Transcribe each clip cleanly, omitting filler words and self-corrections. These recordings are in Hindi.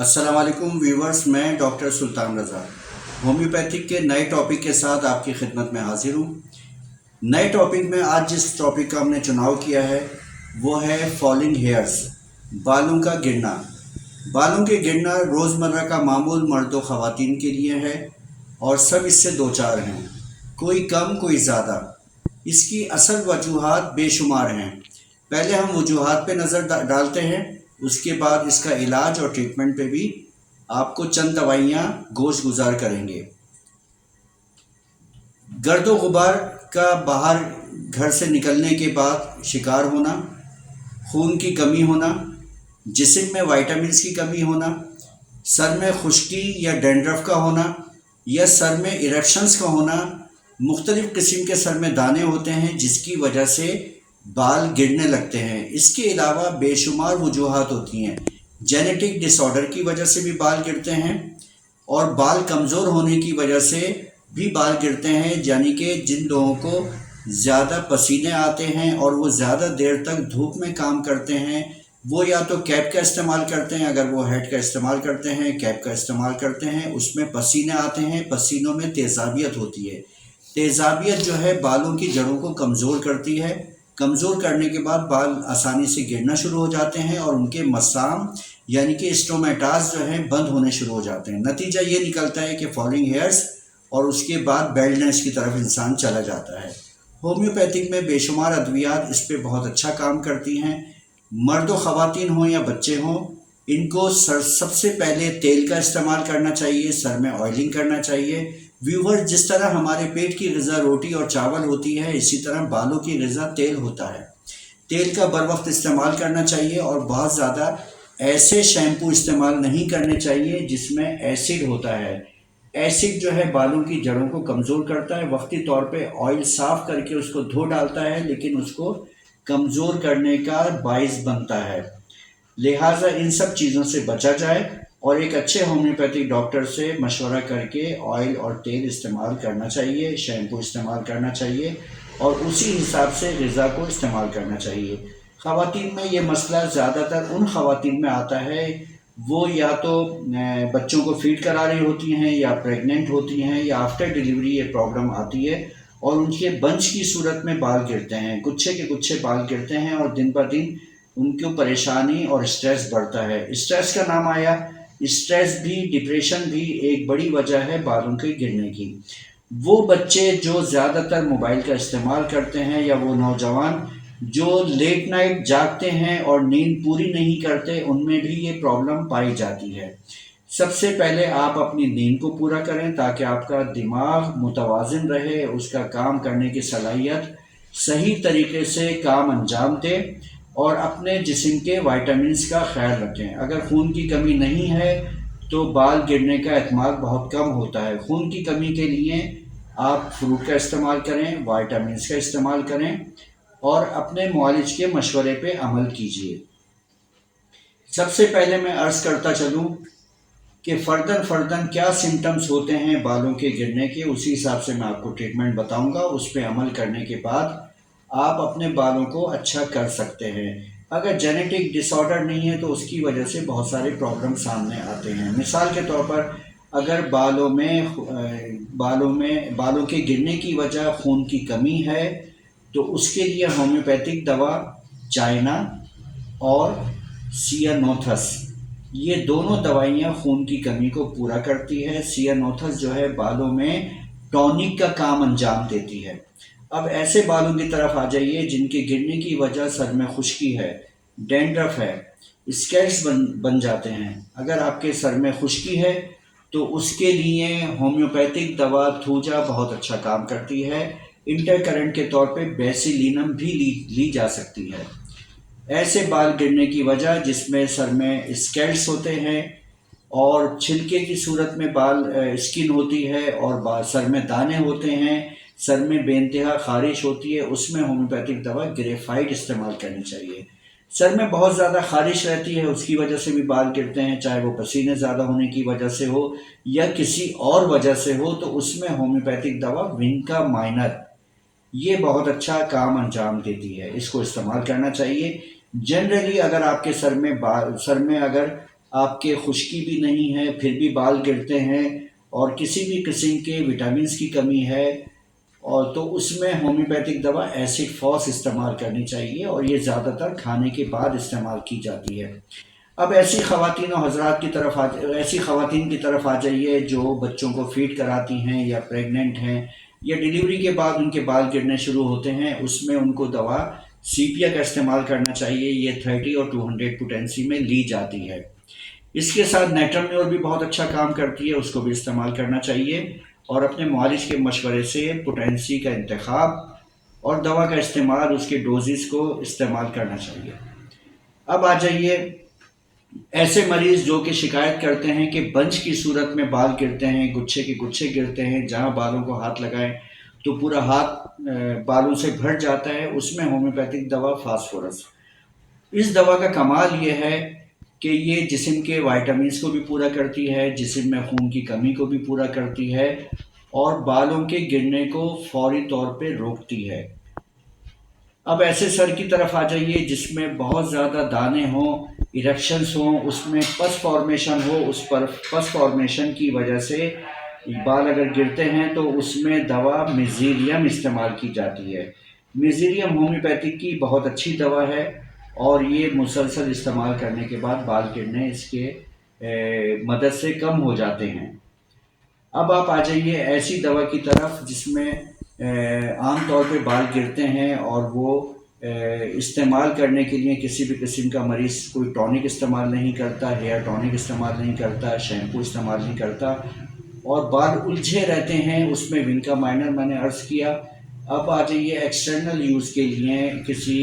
अस्सलाम वालेकुम व्यूवर्स, मैं डॉक्टर सुल्तान रज़ा होम्योपैथिक के नए टॉपिक के साथ आपकी खिदमत में हाजिर हूँ। नए टॉपिक में आज जिस टॉपिक का हमने चुनाव किया है वो है फॉलिंग हेयर्स, बालों का गिरना। बालों के गिरना रोज़मर्रा का मामूल मर्द व ख़वातीन के लिए है और सब इससे दो चार हैं, कोई कम कोई ज़्यादा। इसकी असल वजूहात बेशुमार हैं। पहले हम वजूहात पे नज़र डालते हैं, उसके बाद इसका इलाज और ट्रीटमेंट पे भी आपको चंद दवाइयाँ गोश गुजार करेंगे। गर्दो गुबार का बाहर घर से निकलने के बाद शिकार होना, खून की कमी होना, जिस्म में वाइटामिन्स की कमी होना, सर में खुश्की या डैंड्रफ का होना या सर में इरेक्शंस का होना, मुख्तलिफ़ किस्म के सर में दाने होते हैं जिसकी वजह से बाल गिरने लगते हैं। इसके अलावा बेशुमार वजूहात होती हैं। जेनेटिक डिसऑर्डर की वजह से भी बाल गिरते हैं और बाल कमज़ोर होने की वजह से भी बाल गिरते हैं, यानी कि जिन लोगों को ज़्यादा पसीने आते हैं और वो ज़्यादा देर तक धूप में काम करते हैं, वो या तो कैप का इस्तेमाल करते हैं, अगर वो हेड का इस्तेमाल करते हैं, कैप का इस्तेमाल करते हैं, उसमें पसीने आते हैं, पसीनों में तेज़ाबियत होती है। तेज़ाबियत जो है बालों की जड़ों को कमज़ोर करती है। कमज़ोर करने के बाद बाल आसानी से गिरना शुरू हो जाते हैं और उनके मसाम यानी कि स्टोमेटास जो हैं बंद होने शुरू हो जाते हैं। नतीजा ये निकलता है कि फॉलिंग हेयर्स और उसके बाद बेल्डनेस की तरफ इंसान चला जाता है। होम्योपैथिक में बेशुमार अद्वियात इस पर बहुत अच्छा काम करती हैं। मर्द व ख़वातीन हों या बच्चे हों, इनको सबसे पहले तेल का इस्तेमाल करना चाहिए, सर में ऑयलिंग करना चाहिए। व्यूवर, जिस तरह हमारे पेट की ग़िज़ा रोटी और चावल होती है, इसी तरह बालों की ग़िज़ा तेल होता है। तेल का बर वक्त इस्तेमाल करना चाहिए और बहुत ज़्यादा ऐसे शैम्पू इस्तेमाल नहीं करने चाहिए जिसमें एसिड होता है। एसिड जो है बालों की जड़ों को कमज़ोर करता है। वक्ती तौर पे ऑयल साफ़ करके उसको धो डालता है, लेकिन उसको कमज़ोर करने का बाइस बनता है। लिहाजा इन सब चीज़ों से बचा जाए और एक अच्छे होम्योपैथिक डॉक्टर से मशवरा करके ऑयल और तेल इस्तेमाल करना चाहिए, शैम्पू इस्तेमाल करना चाहिए और उसी हिसाब से ग़िज़ा को इस्तेमाल करना चाहिए। ख़वातीन में ये मसला ज़्यादातर उन ख़वातीन में आता है, वो या तो बच्चों को फीड करा रही होती हैं या प्रेग्नेंट होती हैं या आफ्टर डिलीवरी ये प्रॉब्लम आती है और उनके बंच की सूरत में बाल गिरते हैं, गुच्छे के गुच्छे बाल गिरते हैं और दिन ब दिन उनको परेशानी और स्ट्रेस बढ़ता है। स्ट्रेस का नाम आया, स्ट्रेस भी, डिप्रेशन भी एक बड़ी वजह है बालों के गिरने की। वो बच्चे जो ज़्यादातर मोबाइल का इस्तेमाल करते हैं या वो नौजवान जो लेट नाइट जागते हैं और नींद पूरी नहीं करते, उनमें भी ये प्रॉब्लम पाई जाती है। सबसे पहले आप अपनी नींद को पूरा करें ताकि आपका दिमाग मुतवाज़िन रहे, उसका काम करने की सलाहियत सही तरीके से काम अंजाम दे और अपने जिस्म के वाइटामिन्स का ख्याल रखें। अगर खून की कमी नहीं है तो बाल गिरने का एहतमाल बहुत कम होता है। खून की कमी के लिए आप फ्रूट का इस्तेमाल करें, वाइटामिन्स का इस्तेमाल करें और अपने मुआलिज के मशवरे पे अमल कीजिए। सबसे पहले मैं अर्ज़ करता चलूँ कि फ़र्दन क्या सिम्टम्स होते हैं बालों के गिरने के, उसी हिसाब से मैं आपको ट्रीटमेंट बताऊंगा। उस पर अमल करने के बाद आप अपने बालों को अच्छा कर सकते हैं। अगर जेनेटिक डिसऑर्डर नहीं है तो उसकी वजह से बहुत सारे प्रॉब्लम सामने आते हैं। मिसाल के तौर पर अगर बालों के गिरने की वजह खून की कमी है तो उसके लिए होम्योपैथिक दवा चाइना और सियानोथस, ये दोनों दवाइयाँ खून की कमी को पूरा करती है। सियानोथस जो है बालों में टॉनिक का काम अंजाम देती है। अब ऐसे बालों की तरफ आ जाइए जिनके गिरने की वजह सर में खुश्की है, डैंड्रफ है, स्कैल्स बन जाते हैं। अगर आपके सर में खुश्की है तो उसके लिए होम्योपैथिक दवा थूजा बहुत अच्छा काम करती है। इंटरकरेंट के तौर पे बेसिलिनम भी ली जा सकती है। ऐसे बाल गिरने की वजह जिसमें सर में स्कैल्स होते हैं और छिलके की सूरत में बाल स्किन होती है और सर में दाने होते हैं, सर में बेइंतहा खारिश होती है, उसमें होम्योपैथिक दवा ग्रेफाइट इस्तेमाल करनी चाहिए। सर में बहुत ज़्यादा खारिश रहती है, उसकी वजह से भी बाल गिरते हैं, चाहे वो पसीने ज़्यादा होने की वजह से हो या किसी और वजह से हो, तो उसमें होम्योपैथिक दवा विनका माइनर ये बहुत अच्छा काम अंजाम देती है, इसको इस्तेमाल करना चाहिए। जनरली अगर आपके सर में अगर आपके खुश्की भी नहीं है फिर भी बाल गिरते हैं और किसी भी किस्म के विटामिन्स की कमी है, और तो उसमें होम्योपैथिक दवा एसिड फॉस इस्तेमाल करनी चाहिए और ये ज़्यादातर खाने के बाद इस्तेमाल की जाती है। अब ऐसी ख़वातीन और हज़रात की तरफ ऐसी ख़वातीन की तरफ आ जाइए जो बच्चों को फीड कराती हैं या प्रेग्नेंट हैं या डिलीवरी के बाद उनके बाल गिरने शुरू होते हैं। उसमें उनको दवा सीपिया का इस्तेमाल करना चाहिए। ये 30 और 200 पोटेंसी में ली जाती है। इसके साथ नेट्रम्योर भी बहुत अच्छा काम करती है, उसको भी इस्तेमाल करना चाहिए और अपने मालिश के मशवरे से पोटेंसी का इंतखाब और दवा का इस्तेमाल, उसके डोजेस को इस्तेमाल करना चाहिए। अब आ जाइए ऐसे मरीज़ जो कि शिकायत करते हैं कि बंच की सूरत में बाल गिरते हैं, गुच्छे के गुच्छे गिरते हैं, जहाँ बालों को हाथ लगाएं तो पूरा हाथ बालों से भर जाता है, उसमें होम्योपैथिक दवा फास्फोरस। इस दवा का कमाल ये है कि ये जिस्म के वाइटामिन्स को भी पूरा करती है, जिस्म में खून की कमी को भी पूरा करती है और बालों के गिरने को फौरी तौर पे रोकती है। अब ऐसे सर की तरफ आ जाइए जिसमें बहुत ज़्यादा दाने हों, इरेक्शंस हों, उसमें पस फॉर्मेशन हो, उस पर पस फॉर्मेशन की वजह से बाल अगर गिरते हैं तो उसमें दवा मिज़ीरियम इस्तेमाल की जाती है। मिज़ीरियम होम्योपैथिक की बहुत अच्छी दवा है और ये मुसलसल इस्तेमाल करने के बाद बाल गिरने इसके मदद से कम हो जाते हैं। अब आप आ जाइए ऐसी दवा की तरफ जिसमें आम तौर पे बाल गिरते हैं और वो इस्तेमाल करने के लिए किसी भी किस्म का मरीज़ कोई टॉनिक इस्तेमाल नहीं करता, हेयर टॉनिक इस्तेमाल नहीं करता, शैम्पू इस्तेमाल नहीं करता और बाल उलझे रहते हैं। उसमें विनका माइनर मैंने अर्ज़ किया। अब आ जाइए एक्सटर्नल यूज़ के लिए, किसी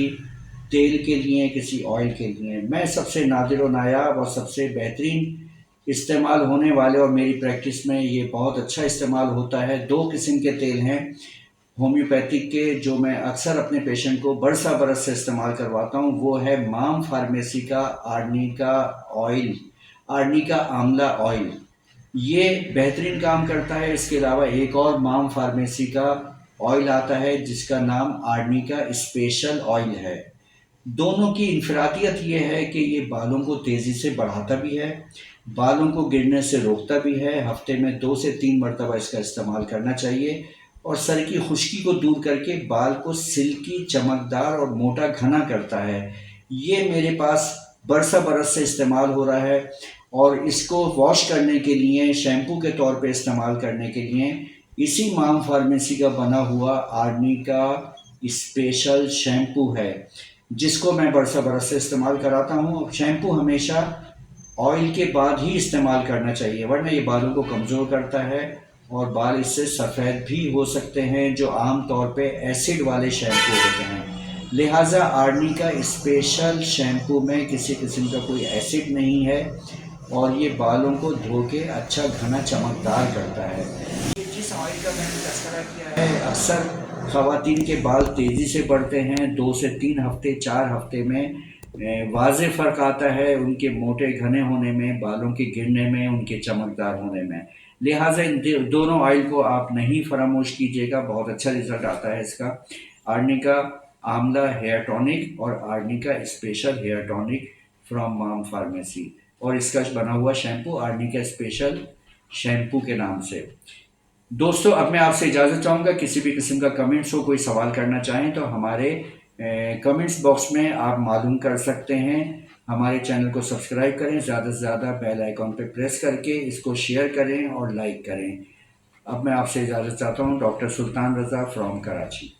तेल के लिए, किसी ऑयल के लिए। मैं सबसे नादिर व नायाब और सबसे बेहतरीन इस्तेमाल होने वाले और मेरी प्रैक्टिस में ये बहुत अच्छा इस्तेमाल होता है, 2 किस्म के तेल हैं होम्योपैथिक के जो मैं अक्सर अपने पेशेंट को बरसा बरस से इस्तेमाल करवाता हूँ। वो है माम फार्मेसी का आर्निका ऑयल, आर्निका आंवला ऑयल। ये बेहतरीन काम करता है। इसके अलावा एक और माम फार्मेसी का ऑयल आता है जिसका नाम आर्निका स्पेशल ऑयल है। दोनों की इनफरादियत ये है कि ये बालों को तेज़ी से बढ़ाता भी है, बालों को गिरने से रोकता भी है। हफ्ते में 2 से 3 मरतबा इसका इस्तेमाल करना चाहिए और सर की खुश्की को दूर करके बाल को सिल्की, चमकदार और मोटा घना करता है। ये मेरे पास बरसा बरस से इस्तेमाल हो रहा है और इसको वॉश करने के लिए, शैम्पू के तौर पे इस्तेमाल करने के लिए इसी माम फार्मेसी का बना हुआ आर्निका स्पेशल शैम्पू है जिसको मैं बरसा बरस से इस्तेमाल कराता हूँ। शैम्पू हमेशा ऑयल के बाद ही इस्तेमाल करना चाहिए वरना ये बालों को कमज़ोर करता है और बाल इससे सफ़ेद भी हो सकते हैं जो आम तौर पे एसिड वाले शैम्पू होते हैं। लिहाजा आर्निका स्पेशल शैम्पू में किसी किस्म का कोई एसिड नहीं है और ये बालों को धो के अच्छा घना चमकदार करता है। ये जिस ऑयल का मैंने तज़किरा किया है, अक्सर ख़वातीन के बाल तेज़ी से बढ़ते हैं, 2 से 3 हफ्ते 4 हफ्ते में वाज़ेह फ़र्क आता है उनके मोटे घने होने में, बालों के गिरने में, उनके चमकदार होने में। लिहाजा इन दोनों ऑयल को आप नहीं फरामोश कीजिएगा, बहुत अच्छा रिज़ल्ट आता है इसका। आर्निका आंवला हेयर टॉनिक और arnica special hair tonic from माम फार्मेसी और इसका बना हुआ शैम्पू आर्निका स्पेशल शैम्पू के नाम से। दोस्तों अब मैं आपसे इजाज़त चाहूँगा। किसी भी किस्म का कमेंट्स हो, कोई सवाल करना चाहें तो हमारे कमेंट्स बॉक्स में आप मालूम कर सकते हैं। हमारे चैनल को सब्सक्राइब करें, ज़्यादा से ज़्यादा बेल आइकॉन पे प्रेस करके इसको शेयर करें और लाइक करें। अब मैं आपसे इजाज़त चाहता हूँ। Doctor Sultan Raza from Karachi.